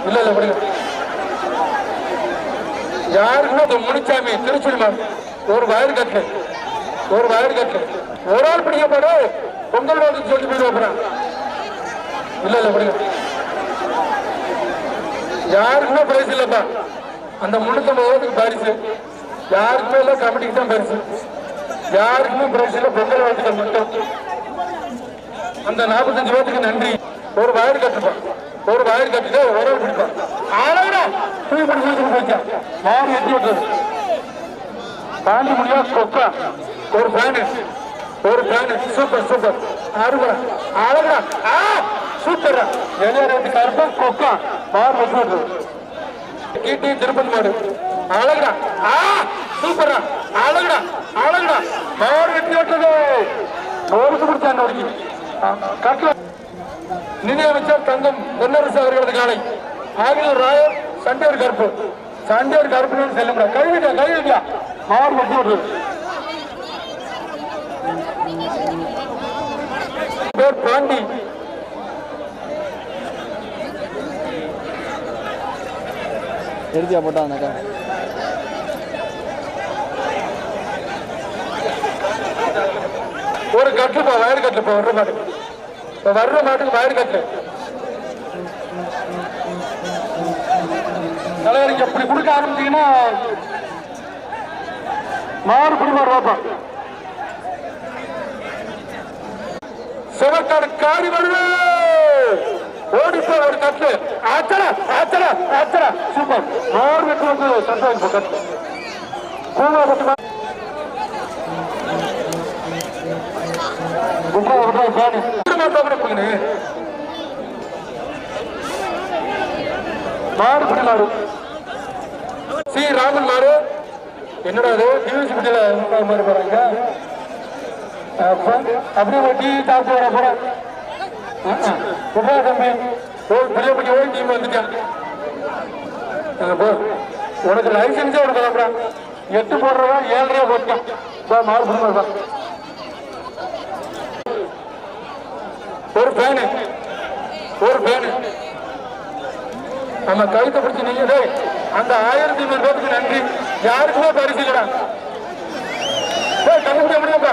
இல்ல இல்ல விடுங்க. யாருக்குமே முனிச்சாமி திருச்சுடி மாடு ஒரு வயர் கட்டு ஒரு ஆள் பிடிக்கப்படு பொங்கல் வந்து சொல்லி போயிட்டு வைப்பேன். இல்ல இல்ல விடுங்க. யாருக்குமே பிரைஸ் இல்லப்பா. அந்த 350 பரிசு யாருக்குமே இல்ல, கமிட்டிக்கு தான் பரிசு. யாருக்குமே பிரைஸ் இல்ல, பொங்கல் வாழ்த்துக்கள் மட்டும். அந்த 45 பேருக்கு நன்றி. ஒரு வயர் கட்டுப்பான், ஒரு வயர் கட்டிட்டு ஒரு ஆள் பிடிப்பான். ஆளா தூக்கி போச்சா மாடு எட்டி விட்டுறது தாண்டி முடியா கொக்கா ஒரு ஃபேனு சூப்பர் சூப்பர் அருகா அழகா சூப்பர் எல்லாரும் கருப்பா கொக்கா மாடு வெட்டி விட்டுறது கீட்டி திருப்பதி மாடு அழகா சூப்பரா அழகா மாடு வெட்டி விட்டுறது நோருக்கு பிடிச்சாங்க கட்டல. நிதியமைச்சர் தங்கம் தென்னரசு அவர்களது காலை ஆகியோர் ராயர் சண்டேர் கருப்பு செல்லுங்க கைவிட்டா மாறு வெட்டி விடுறது பேர் பாண்டி எழுதியா போட்டாங்க. ஒரு கட்டுப்பா வயர் கட்டுப்பா வர்ற மாட்டுக்கு வயர் கட்டு தலைவருக்கு எப்படி கொடுக்க ஆரம்பிச்சீங்கன்னா மாறு குடிமாறு வாப்பா சிவக்காடு காடி வருது ஓடிப்போ ஒரு கட்டு ஆச்சரா சூப்பர் மாறு வெட்டு வந்து சந்தோஷம் கட்டு பூங்கா கட்டுமா மாடு பிடிமாறு சி ராமன் மாடு என்னடா அது டிவிசி குட்டியில மாதிரி போறாங்க அப்படியே டீ சாப்பிட்டு வர போறேன் தம்பி பெரிய பட்டி ஓடி டீம் வந்துட்டான் உனக்கு லைசன்ஸே உனக்கு 8 போடுறதா 7 ரூபா போட்டான் மாடு பிடிமாறு ஒரு ஃபேனு நம்ம கழுத்தை பிடிச்சி நீங்க அந்த 1500 பேருக்கு நன்றி. யாருக்குமே பரிசு இல்லடா கண்டுபிடிக்க முடியும்ப்பா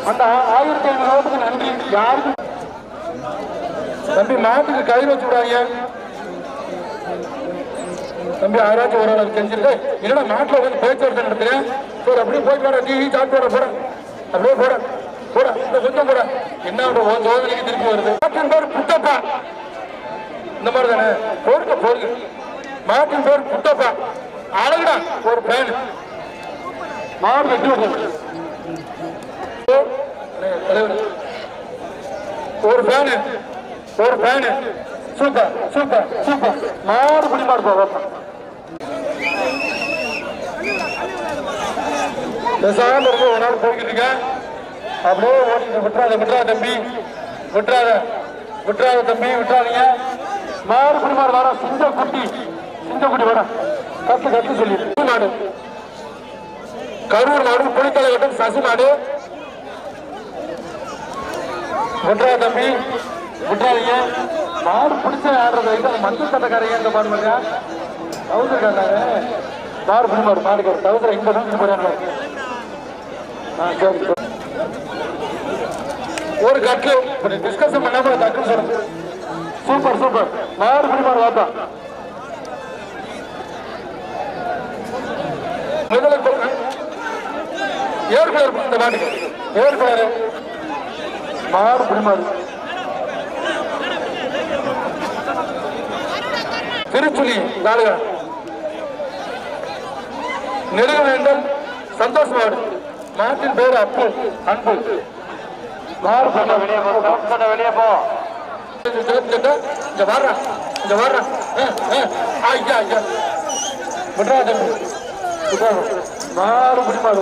அந்த 1500 பேருக்கு நன்றி. யாருக்கும் தம்பி மாட்டுக்கு கை வச்சு விடாங்க தம்பி. யாராச்சும் ஒரு ஆள் செஞ்சிருக்கு இல்லைன்னா மாட்டில் வந்து பேச்சுவார்த்தை நடத்துறேன். சரி அப்படியே போயிட்டு வர டீ சாப்பிட்டு வர போறேன் அப்படியே போறேன் கொஞ்சம் கூட என்ன சோதனைக்கு திருப்பி வருது. மாட்டின் பேர் புத்தப்பா இந்த மாதிரி தானே போருக்கு மாட்டின் பேர் புத்தப்பா அழகுடா ஒரு ஃபேன் மாடு வெட்டி விடுறது ஒரு ஃபேனு சூப்பர் மாடு குடிமாடு போவாப்பா பேசாம இருக்கு. ஒரு நாள் போய்கிட்டு இருக்கேன் அப்படியே ஓடிட்டு விட்டுறாத தம்பி விட்டுறாதீங்க. மாடு குடிமாடு வர சிங்க குட்டி வர கட்டு சொல்லி மாடு கரூர் மாடு புலித்தலை கட்டும் சசி மாடு விட்டுறாத தம்பி விட்டுறாதீங்க. மாடு பிடிச்ச ஆடுறது வைக்க மஞ்சள் சட்டக்காரங்க இந்த மாடு மாதிரியா டவுசர் காட்டாங்க மாடு குடிமாடு மாடு டவுசர் இங்க நூற்றி போறாங்க. சரி ஒரு கட்டு டிஸ்கஷன் பண்ணாம கட்டு சொல்லுங்க. சூப்பர் மாடு குடிமாடு வாப்பா ஏற்கனவே இந்த மாட்டுக்கு ஏற்கனவே மாடு குடிமாடு திருச்சுழி நாளுகா நெருங்க வேண்டும் சந்தோஷ் மாடு மாட்டின் பேரு அன்பு மாடு வெளியே போ இங்க வர்ற ஐயா விட்றா மாடு குடிமாடு